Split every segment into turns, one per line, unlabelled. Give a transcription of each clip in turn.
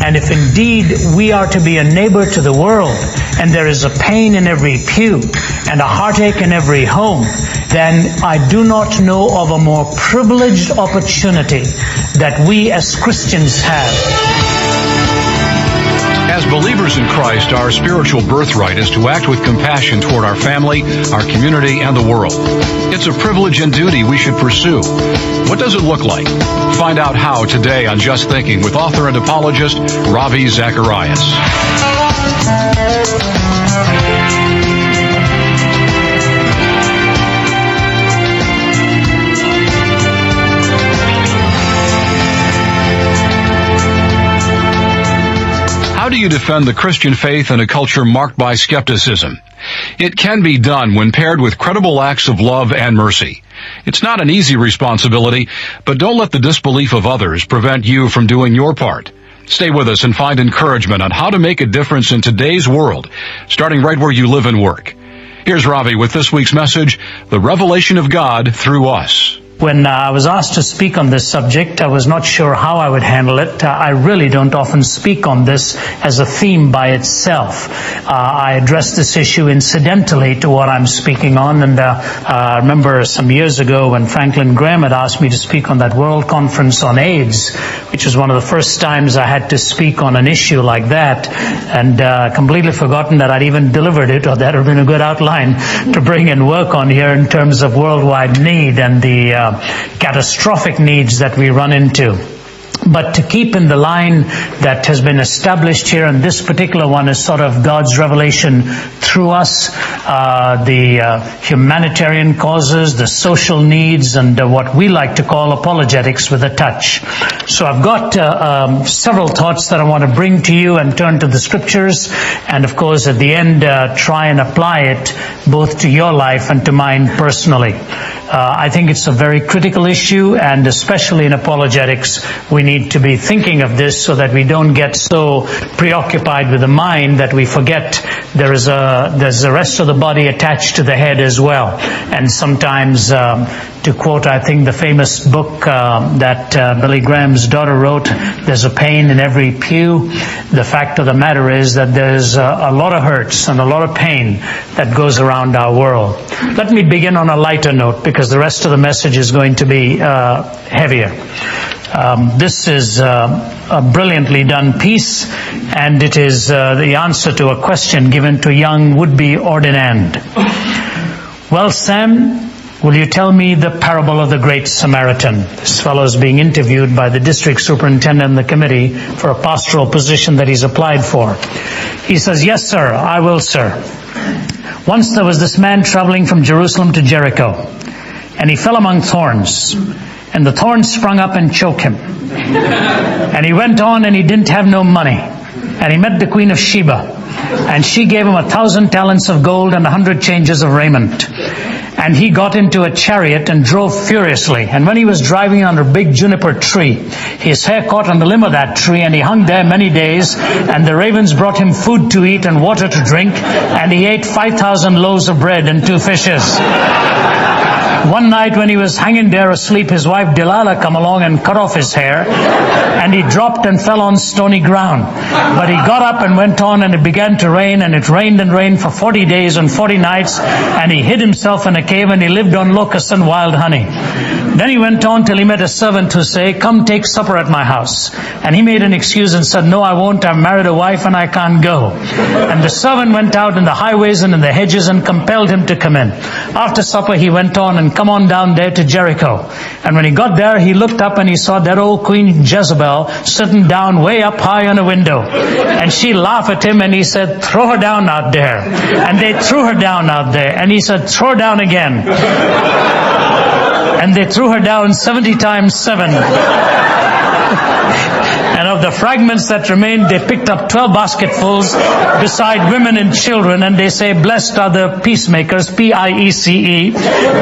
And if indeed we are to be a neighbor to the world, and there is a pain in every pew, and a heartache in every home, then I do not know of a more privileged opportunity that we as Christians have.
As believers in Christ, our spiritual birthright is to act with compassion toward our family, our community, and the world. It's a privilege and duty we should pursue. What does it look like? Find out how today on Just Thinking with author and apologist Ravi Zacharias. How do you defend the Christian faith in a culture marked by skepticism? It can be done when paired with credible acts of love and mercy. It's not an easy responsibility, but don't let the disbelief of others prevent you from doing your part. Stay with us and find encouragement on how to make a difference in today's world, starting right where you live and work. Here's Ravi with this week's message, The Revelation of God Through Us.
When I was asked to speak on this subject, I was not sure how I would handle it. I really don't often speak on this as a theme by itself. I address this issue incidentally to what I'm speaking on, and I remember some years ago when Franklin Graham had asked me to speak on that World Conference on AIDS, which was one of the first times I had to speak on an issue like that, and completely forgotten that I'd even delivered it, or that would have been a good outline to bring and work on here in terms of worldwide need and the catastrophic needs that we run into. But to keep in the line that has been established here, and this particular one is sort of God's revelation through us, the humanitarian causes, the social needs, and what we like to call apologetics with a touch. So I've got several thoughts that I want to bring to you and turn to the scriptures, and of course at the end try and apply it both to your life and to mine personally. I think it's a very critical issue, and especially in apologetics, we need to be thinking of this so that we don't get so preoccupied with the mind that we forget there's the rest of the body attached to the head as well. And sometimes, to quote, I think, the famous book that Billy Graham's daughter wrote, there's a pain in every pew. The fact of the matter is that there's a lot of hurts and a lot of pain that goes around our world. Let me begin on a lighter note, because the rest of the message is going to be heavier. This is a brilliantly done piece, and it is the answer to a question given to a young would-be ordinand. Well, Sam, will you tell me the parable of the Great Samaritan? This fellow is being interviewed by the district superintendent and the committee for a pastoral position that he's applied for. He says, "Yes, sir, I will, sir. Once there was this man traveling from Jerusalem to Jericho, and he fell among thorns, and the thorns sprung up and choked him. And he went on, and he didn't have no money. And he met the Queen of Sheba, and she gave him 1,000 talents of gold and 100 changes of raiment. And he got into a chariot and drove furiously. And when he was driving under a big juniper tree, his hair caught on the limb of that tree, and he hung there many days. And the ravens brought him food to eat and water to drink, and he ate 5,000 loaves of bread and 2 fishes. One night when he was hanging there asleep, his wife Delilah come along and cut off his hair, and he dropped and fell on stony ground. But he got up and went on, and it began to rain, and it rained and rained for 40 days and 40 nights, and he hid himself in a cave, and he lived on locusts and wild honey. Then he went on till he met a servant who said, 'Come take supper at my house.' And he made an excuse and said, 'No, I won't. I've married a wife and I can't go.' And the servant went out in the highways and in the hedges and compelled him to come in. After supper he went on and come on down there to Jericho. And when he got there, he looked up and he saw that old Queen Jezebel sitting down way up high on a window. And she laughed at him, and he said, 'Throw her down out there.' And they threw her down out there. And he said, 'Throw her down again.' And they threw her down 70 times 7. And of the fragments that remained, they picked up 12 basketfuls beside women and children, and they say, 'Blessed are the peacemakers,' P-I-E-C-E.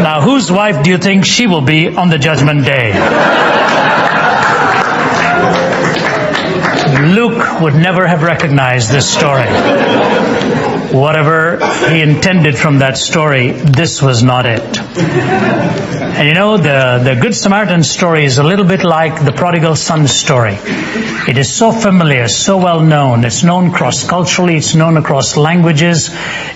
Now, whose wife do you think she will be on the judgment day?" Luke would never have recognized this story. Whatever he intended from that story, this was not it. And you know, the Good Samaritan story is a little bit like the prodigal son story. It is so familiar, so well known. It's known cross-culturally, it's known across languages,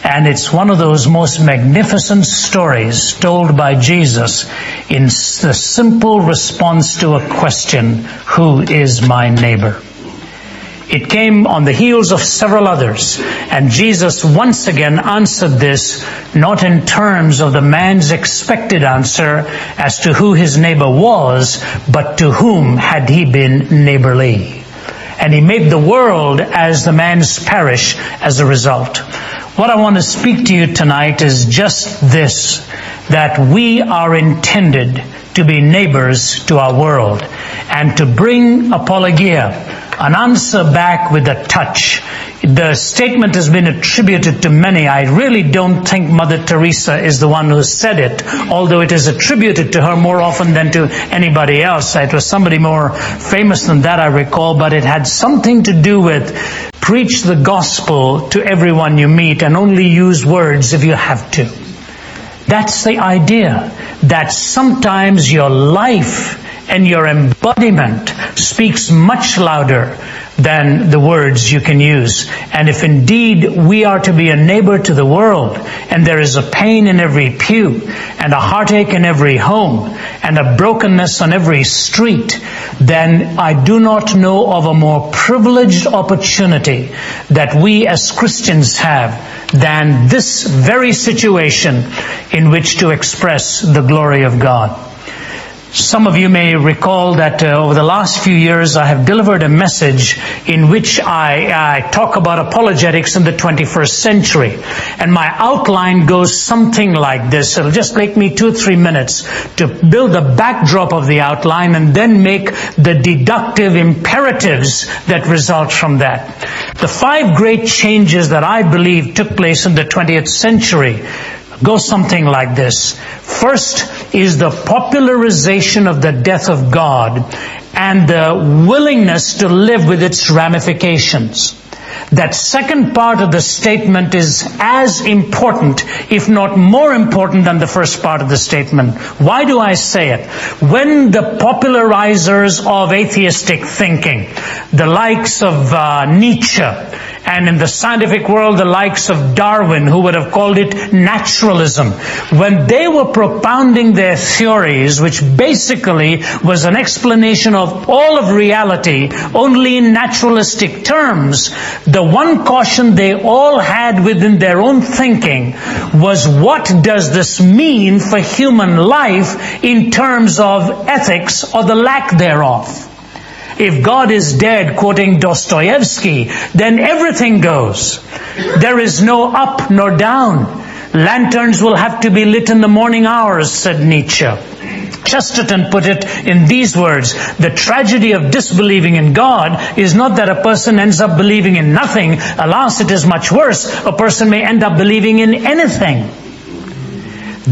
and it's one of those most magnificent stories told by Jesus in the simple response to a question, who is my neighbor? It came on the heels of several others, and Jesus once again answered this, not in terms of the man's expected answer as to who his neighbor was, but to whom had he been neighborly. And he made the world as the man's parish as a result. What I want to speak to you tonight is just this, that we are intended to be neighbors to our world, and to bring apologia, an answer back with a touch. The statement has been attributed to many. I really don't think Mother Teresa is the one who said it, although it is attributed to her more often than to anybody else. It was somebody more famous than that, I recall, but it had something to do with preach the gospel to everyone you meet and only use words if you have to. That's the idea, that sometimes your life and your embodiment speaks much louder than the words you can use. And if indeed we are to be a neighbor to the world, and there is a pain in every pew, and a heartache in every home, and a brokenness on every street, then I do not know of a more privileged opportunity that we as Christians have than this very situation in which to express the glory of God. Some of you may recall that over the last few years I have delivered a message in which I talk about apologetics in the 21st century. And my outline goes something like this. It'll just take me 2 or 3 minutes to build the backdrop of the outline and then make the deductive imperatives that result from that. The 5 great changes that I believe took place in the 20th century go something like this. First is the popularization of the death of God and the willingness to live with its ramifications. That second part of the statement is as important, if not more important, than the first part of the statement. Why do I say it? When the popularizers of atheistic thinking, the likes of Nietzsche, and in the scientific world, the likes of Darwin, who would have called it naturalism, when they were propounding their theories, which basically was an explanation of all of reality, only in naturalistic terms, the one caution they all had within their own thinking was, what does this mean for human life in terms of ethics or the lack thereof? If God is dead, quoting Dostoevsky, then everything goes. There is no up nor down. Lanterns will have to be lit in the morning hours, said Nietzsche. Chesterton put it in these words: the tragedy of disbelieving in God is not that a person ends up believing in nothing. Alas, it is much worse. A person may end up believing in anything.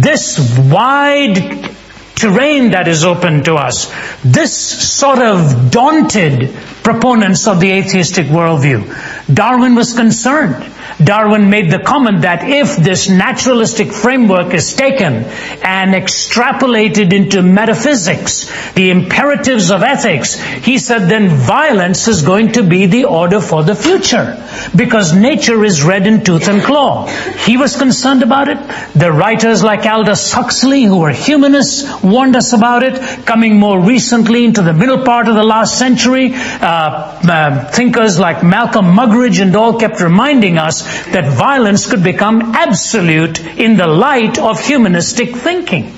This wide terrain that is open to us, this sort of daunted proponents of the atheistic worldview. Darwin was concerned. Darwin made the comment that if this naturalistic framework is taken and extrapolated into metaphysics, the imperatives of ethics, he said then violence is going to be the order for the future, because nature is red in tooth and claw. He was concerned about it. The writers like Aldous Huxley, who were humanists, warned us about it. Coming more recently into the middle part of the last century, thinkers like Malcolm Muggeridge and all kept reminding us that violence could become absolute in the light of humanistic thinking.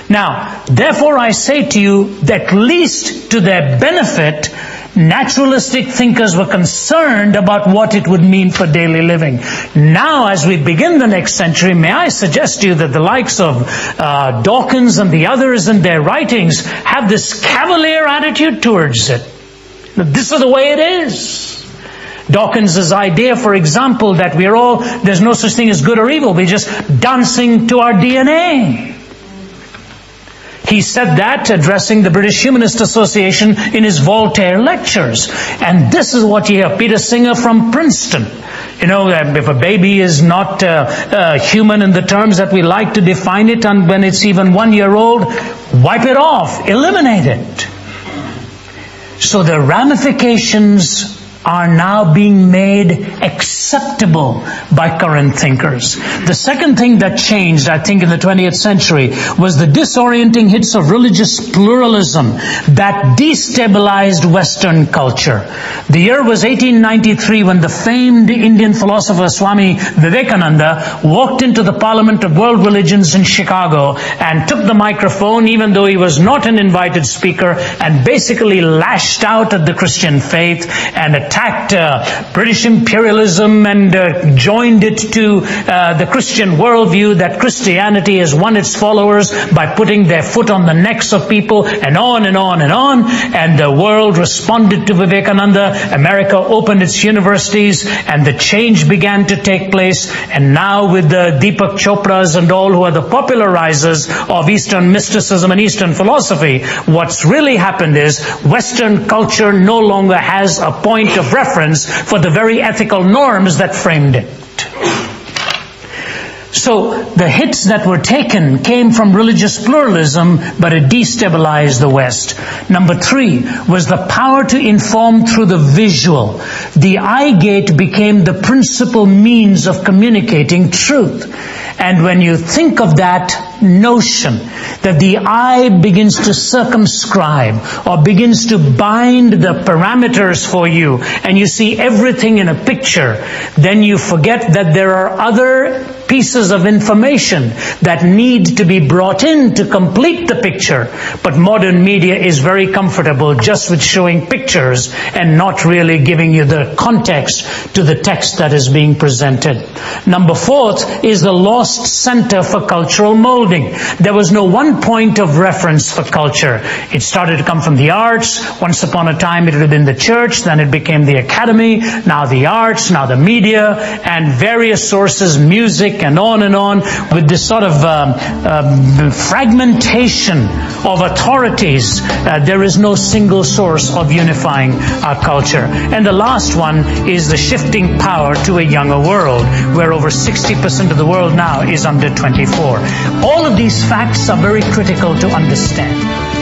Now, therefore I say to you that at least to their benefit, naturalistic thinkers were concerned about what it would mean for daily living. Now, as we begin the next century, may I suggest to you that the likes of Dawkins and the others in their writings have this cavalier attitude towards it. This is the way it is. Dawkins' idea, for example, that there's no such thing as good or evil. We're just dancing to our DNA. He said that addressing the British Humanist Association in his Voltaire lectures. And this is what you hear. Peter Singer from Princeton. You know, if a baby is not human in the terms that we like to define it, and when it's even 1 year old, wipe it off, eliminate it. So the ramifications are now being made acceptable by current thinkers. The second thing that changed, I think, in the 20th century was the disorienting hits of religious pluralism that destabilized Western culture. The year was 1893 when the famed Indian philosopher Swami Vivekananda walked into the Parliament of World Religions in Chicago and took the microphone, even though he was not an invited speaker, and basically lashed out at the Christian faith and attacked British imperialism and joined it to the Christian worldview that Christianity has won its followers by putting their foot on the necks of people, and on and on and on. And the world responded to Vivekananda. America opened its universities and the change began to take place. And now with the Deepak Chopras and all who are the popularizers of Eastern mysticism and Eastern philosophy, what's really happened is Western culture no longer has a point of reference for the very ethical norms that framed it. So the hits that were taken came from religious pluralism, but it destabilized the West. Number 3 was the power to inform through the visual. The eye gate became the principal means of communicating truth. And when you think of that notion, that the eye begins to circumscribe or begins to bind the parameters for you, and you see everything in a picture, then you forget that there are other pieces of information that need to be brought in to complete the picture. But modern media is very comfortable just with showing pictures and not really giving you the context to the text that is being presented. Number 4 is the lost center for cultural molding. There was no one point of reference for culture. It started to come from the arts. Once upon a time it would have been the church, then it became the academy, now the arts, now the media, and various sources, music, and on, with this sort of fragmentation of authorities. There is no single source of unifying our culture. And the last one is the shifting power to a younger world, where over 60% of the world now is under 24. All of these facts are very critical to understand.